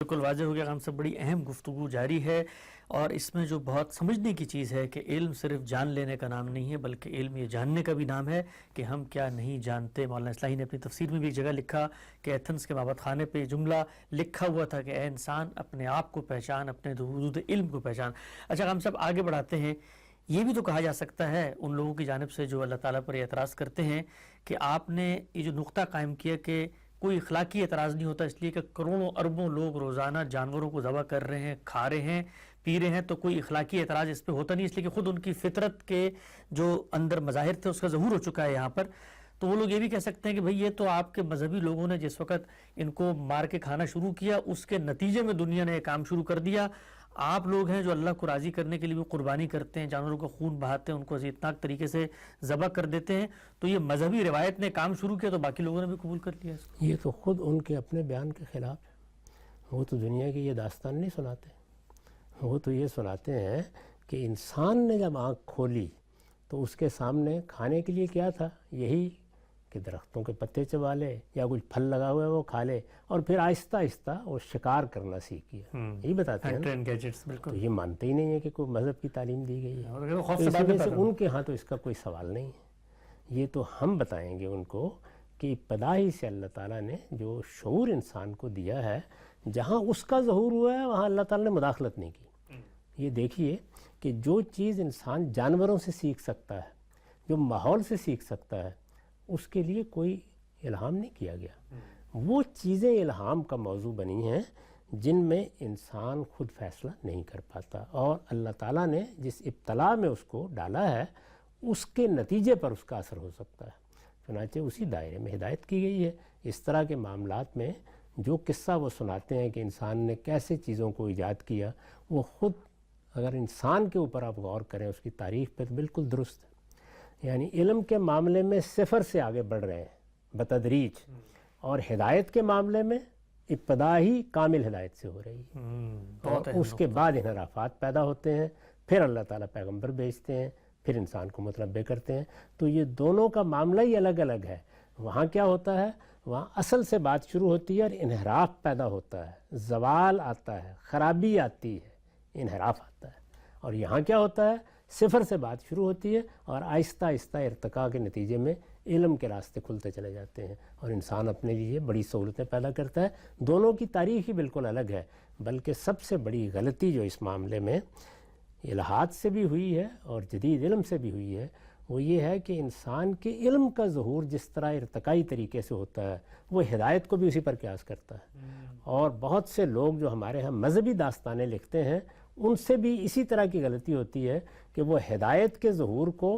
بالکل واضح ہو گیا. ہم سب بڑی اہم گفتگو جاری ہے اور اس میں جو بہت سمجھنے کی چیز ہے کہ علم صرف جان لینے کا نام نہیں ہے بلکہ علم یہ جاننے کا بھی نام ہے کہ ہم کیا نہیں جانتے. مولانا اصلاحی نے اپنی تفسیر میں بھی ایک جگہ لکھا کہ ایتھنز کے مابت خانے پہ جملہ لکھا ہوا تھا کہ اے انسان اپنے آپ کو پہچان، اپنے حدود علم کو پہچان. اچھا ہم سب آگے بڑھاتے ہیں. یہ بھی تو کہا جا سکتا ہے ان لوگوں کی جانب سے جو اللہ تعالیٰ پر اعتراض کرتے ہیں کہ آپ نے یہ جو نقطہ قائم کیا کہ کوئی اخلاقی اعتراض نہیں ہوتا اس لیے کہ کروڑوں اربوں لوگ روزانہ جانوروں کو ذبح کر رہے ہیں، کھا رہے ہیں، پی رہے ہیں، تو کوئی اخلاقی اعتراض اس پہ ہوتا نہیں اس لیے کہ خود ان کی فطرت کے جو اندر مظاہر تھے اس کا ظہور ہو چکا ہے یہاں پر. تو وہ لوگ یہ بھی کہہ سکتے ہیں کہ بھئی یہ تو آپ کے مذہبی لوگوں نے جس وقت ان کو مار کے کھانا شروع کیا اس کے نتیجے میں دنیا نے یہ کام شروع کر دیا. آپ لوگ ہیں جو اللہ کو راضی کرنے کے لیے بھی قربانی کرتے ہیں، جانوروں کا خون بہاتے ہیں، ان کو عزیتناک طریقے سے ذبح کر دیتے ہیں. تو یہ مذہبی روایت نے کام شروع کیا تو باقی لوگوں نے بھی قبول کر لیا. یہ تو خود ان کے اپنے بیان کے خلاف ہے. وہ تو دنیا کی یہ داستان نہیں سناتے. وہ تو یہ سناتے ہیں کہ انسان نے جب آنکھ کھولی تو اس کے سامنے کھانے کے لیے کیا تھا؟ یہی کہ درختوں کے پتے چبا لے یا کچھ پھل لگا ہوا ہے وہ کھا لے، اور پھر آہستہ آہستہ وہ شکار کرنا سیکھ گیا. یہی بتاتے ہیں. تو یہ مانتے ہی نہیں ہے کہ کوئی مذہب کی تعلیم دی گئی ہے. اس وجہ سے ان کے ہاں تو اس کا کوئی سوال نہیں ہے. یہ تو ہم بتائیں گے ان کو کہ ابتدا ہی سے اللہ تعالیٰ نے جو شعور انسان کو دیا ہے، جہاں اس کا ظہور ہوا ہے وہاں اللہ تعالیٰ نے مداخلت نہیں کی. یہ دیکھیے کہ جو چیز انسان جانوروں سے سیکھ سکتا ہے، جو ماحول سے سیکھ سکتا ہے، اس کے لیے کوئی الہام نہیں کیا گیا. وہ چیزیں الہام کا موضوع بنی ہیں جن میں انسان خود فیصلہ نہیں کر پاتا، اور اللہ تعالیٰ نے جس ابتلا میں اس کو ڈالا ہے اس کے نتیجے پر اس کا اثر ہو سکتا ہے. چنانچہ اسی دائرے میں ہدایت کی گئی ہے. اس طرح کے معاملات میں جو قصہ وہ سناتے ہیں کہ انسان نے کیسے چیزوں کو ایجاد کیا، وہ خود اگر انسان کے اوپر آپ غور کریں اس کی تاریخ پہ تو بالکل درست ہے. یعنی علم کے معاملے میں صفر سے آگے بڑھ رہے ہیں بتدریج، اور ہدایت کے معاملے میں ابتدا ہی کامل ہدایت سے ہو رہی ہے. اور اس کے بعد انحرافات پیدا ہوتے ہیں، پھر اللہ تعالیٰ پیغمبر بھیجتے ہیں، پھر انسان کو متنبع کرتے ہیں. تو یہ دونوں کا معاملہ ہی الگ الگ ہے. وہاں کیا ہوتا ہے؟ وہاں اصل سے بات شروع ہوتی ہے اور انحراف پیدا ہوتا ہے، زوال آتا ہے، خرابی آتی ہے، انحراف آتا ہے. اور یہاں کیا ہوتا ہے؟ صفر سے بات شروع ہوتی ہے اور آہستہ آہستہ ارتقاء کے نتیجے میں علم کے راستے کھلتے چلے جاتے ہیں اور انسان اپنے لیے بڑی سہولتیں پیدا کرتا ہے. دونوں کی تاریخ ہی بالکل الگ ہے. بلکہ سب سے بڑی غلطی جو اس معاملے میں الہات سے بھی ہوئی ہے اور جدید علم سے بھی ہوئی ہے، وہ یہ ہے کہ انسان کے علم کا ظہور جس طرح ارتقائی طریقے سے ہوتا ہے وہ ہدایت کو بھی اسی پر قیاس کرتا ہے. اور بہت سے لوگ جو ہمارے ہاں مذہبی داستانیں لکھتے ہیں ان سے بھی اسی طرح کی غلطی ہوتی ہے کہ وہ ہدایت کے ظہور کو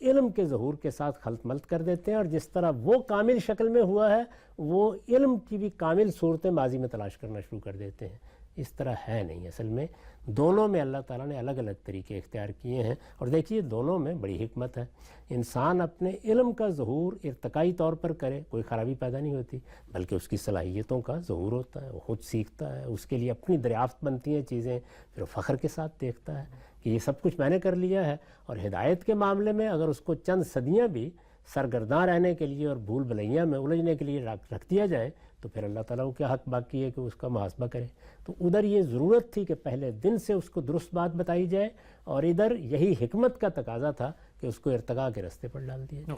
علم کے ظہور کے ساتھ خلط ملط کر دیتے ہیں، اور جس طرح وہ کامل شکل میں ہوا ہے وہ علم کی بھی کامل صورتیں ماضی میں تلاش کرنا شروع کر دیتے ہیں. اس طرح ہے نہیں. اصل میں دونوں میں اللہ تعالیٰ نے الگ الگ طریقے اختیار کیے ہیں. اور دیکھیے دونوں میں بڑی حکمت ہے. انسان اپنے علم کا ظہور ارتقائی طور پر کرے، کوئی خرابی پیدا نہیں ہوتی، بلکہ اس کی صلاحیتوں کا ظہور ہوتا ہے. وہ خود سیکھتا ہے، اس کے لیے اپنی دریافت بنتی ہیں چیزیں، پھر وہ فخر کے ساتھ دیکھتا ہے کہ یہ سب کچھ میں نے کر لیا ہے. اور ہدایت کے معاملے میں اگر اس کو چند صدیاں بھی سرگرداں رہنے کے لیے اور بھول بھلیاں میں الجھنے کے لیے رکھ دیا جائے تو پھر اللہ تعالیٰ کو کیا حق باقی ہے کہ اس کا محاسبہ کرے. تو ادھر یہ ضرورت تھی کہ پہلے دن سے اس کو درست بات بتائی جائے، اور ادھر یہی حکمت کا تقاضا تھا کہ اس کو ارتقاء کے راستے پر ڈال دیا جائے.